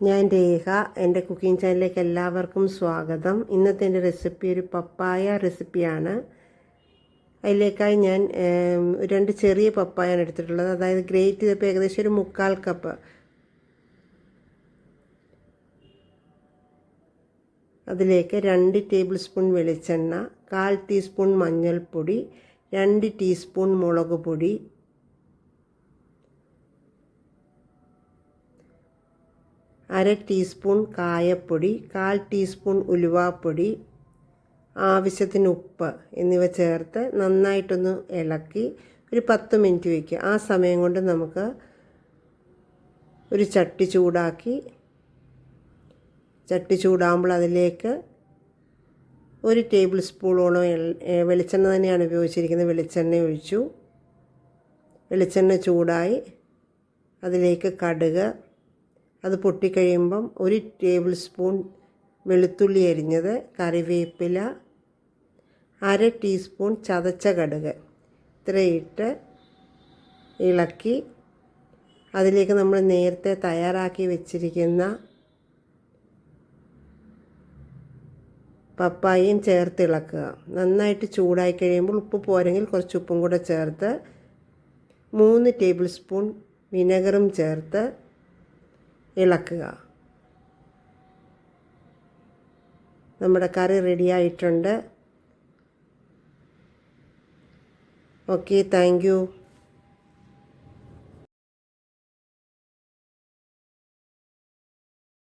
ഞാൻ രേഖ. എൻ്റെ കുക്കിംഗ് ചാനലിലേക്ക് എല്ലാവർക്കും സ്വാഗതം. ഇന്നത്തെ എൻ്റെ റെസിപ്പി ഒരു പപ്പായ റെസിപ്പിയാണ്. അതിലേക്കായി ഞാൻ 2 ചെറിയ പപ്പായാണ് എടുത്തിട്ടുള്ളത്. അതായത് ഗ്രേറ്റ് ചെയ്തപ്പോൾ ഏകദേശം ഒരു 3/4 കപ്പ്. അതിലേക്ക് 2 ടേബിൾ സ്പൂൺ വെളിച്ചെണ്ണ, 1/4 ടീസ്പൂൺ മഞ്ഞൾപ്പൊടി, 2 ടീസ്പൂൺ മുളക് പൊടി, 1/2 ടീസ്പൂൺ കായപ്പൊടി, 1/4 ടീസ്പൂൺ ഉലുവാപ്പൊടി, ആവശ്യത്തിന് ഉപ്പ് എന്നിവ ചേർത്ത് നന്നായിട്ടൊന്ന് ഇളക്കി ഒരു 10 മിനിറ്റ് വയ്ക്കുക. ആ സമയം കൊണ്ട് നമുക്ക് ഒരു ചട്ടി ചൂടാകുമ്പോൾ അതിലേക്ക് 1 ടേബിൾ സ്പൂണോളം വെളിച്ചെണ്ണ തന്നെയാണ് ഉപയോഗിച്ചിരിക്കുന്നത്. വെളിച്ചെണ്ണ ഒഴിച്ചു. വെളിച്ചെണ്ണ ചൂടായി അതിലേക്ക് കടുക്, അത് പൊട്ടിക്കഴിയുമ്പം 1 ടേബിൾ സ്പൂൺ വെളുത്തുള്ളി അരിഞ്ഞത്, കറിവേപ്പില, 1/2 ടീസ്പൂൺ ചതച്ച കടുക് ഇത്രയിട്ട് ഇളക്കി അതിലേക്ക് നമ്മൾ നേരത്തെ തയ്യാറാക്കി വെച്ചിരിക്കുന്ന പപ്പായയും ചേർത്ത് ഇളക്കുക. നന്നായിട്ട് ചൂടായി കഴിയുമ്പോൾ ഉപ്പ് പോരെങ്കിൽ കുറച്ച് ഉപ്പും കൂടെ ചേർത്ത് 3 ടേബിൾ സ്പൂൺ വിനെഗറും ചേർത്ത് ഇളക്കുക. നമ്മുടെ കറി റെഡിയായിട്ടുണ്ട്. Okay, thank you.